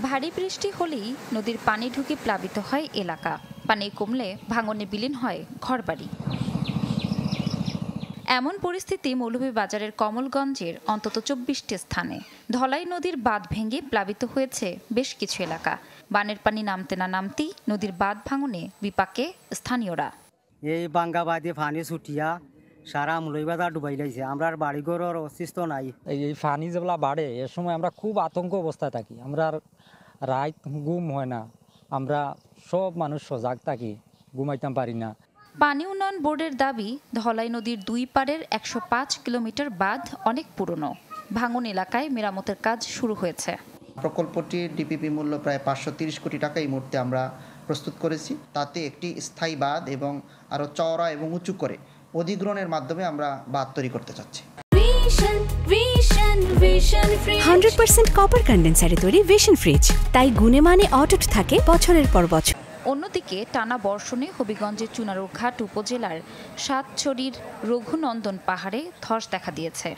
ভারী বৃষ্টি হলেই নদীর পানি ঢুকে প্লাবিত হয় এলাকা। পানি কমলে ভাঙনে বিলীন হয় ঘরবাড়ি। এমন পরিস্থিতি মৌলভীবাজারের কমলগঞ্জের অন্তত ২৪টি স্থানে। ধলাই নদীর বাঁধ ভেঙে প্লাবিত হয়েছে বেশ কিছু এলাকা। বানের পানি নামতে না নামতেই নদীর বাঁধ ভাঙনে বিপাকে স্থানীয়রা। এই বাঙ্গা বাঁধে পানি ছুটিয়া সারা মৌলভীবাজার ডুবাই লাইছে। আমরা বাড়িঘরের অস্তিত্ব নাই। এই পানি যেগুলা বাড়ে এ সময় আমরা খুব আতঙ্ক অবস্থায় থাকি। আমরা রাত ঘুম হয় না, আমরা সব মানুষ সজাগ থাকি, ঘুমাইতাম পারি না। পানি উন্নয়ন বোর্ডের দাবি, ধলাই নদীর দুই পাড়ের ১০৫ কিলোমিটার বাঁধ অনেক পুরনো। ভাঙন এলাকায় মেরামতের কাজ শুরু হয়েছে। প্রকল্পটির ডিপিপি মূল্য প্রায় ৫৩০ কোটি টাকা এই মুহূর্তে আমরা প্রস্তুত করেছি। তাতে একটি স্থায়ী বাঁধ এবং আরও চওড়া এবং উঁচু করে অধিগ্রহণের মাধ্যমে আমরা বাঁধ তৈরি করতে চাচ্ছি। 100% কপার কন্ডেন্সারে তৈরি ভিশন ফ্রিজ, তাই গুণে মানে অটুট থাকে বছরের পর বছর। অন্যদিকে টানা বর্ষণে হবিগঞ্জের চুনারুঘাট উপজেলার সাতছড়ির রঘুনন্দন পাহাড়ে ধস দেখা দিয়েছে।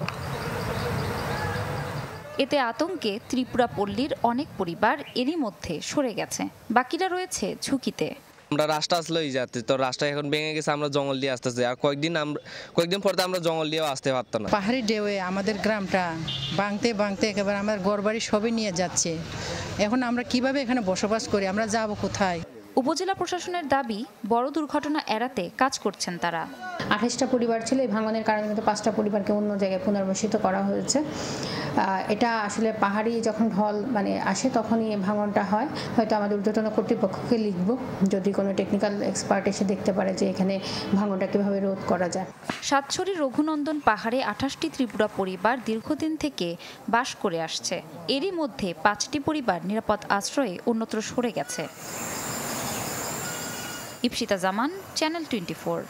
এতে আতঙ্কে ত্রিপুরা পল্লীর অনেক পরিবার এরই মধ্যে সরে গেছে, বাকিরা রয়েছে ঝুঁকিতে। আমরা রাস্তা আসলেই যাচ্ছি, তো রাস্তা এখন ভেঙে গেছে, আমরা জঙ্গল দিয়ে আসতেছি। আর কয়েকদিন পরে আমরা জঙ্গল দিয়েও আসতে পারতাম না। পাহাড়ি ঢেউয়ে আমাদের গ্রামটা ভাঙতে ভাঙতে একেবারে আমার ঘরবাড়ি সবই নিয়ে যাচ্ছে। এখন আমরা কিভাবে এখানে বসবাস করি, আমরা যাব কোথায়? উপজেলা প্রশাসনের দাবি, বড় দুর্ঘটনা এড়াতে কাজ করছেন তারা। ২৮টা পরিবার ছিল, এই ভাঙনের কারণে কিন্তু 5টা পরিবারকে অন্য জায়গায় পুনর্বাসিত করা হয়েছে। এটা আসলে পাহাড়ি যখন ঢল আসে তখনই ভাঙনটা হয়। হয়তো আমাদের ঊর্ধ্বতন কর্তৃপক্ষকে লিখব, যদি কোনো টেকনিক্যাল এক্সপার্ট এসে দেখতে পারে যে এখানে ভাঙনটা কিভাবে রোধ করা যায়। সাতছড়ির রঘুনন্দন পাহাড়ে 28টি ত্রিপুরা পরিবার দীর্ঘদিন থেকে বাস করে আসছে। এরই মধ্যে 5টি পরিবার নিরাপদ আশ্রয়ে অন্যত্র সরে গেছে। ইপসিতা জামান, চ্যানেল 24।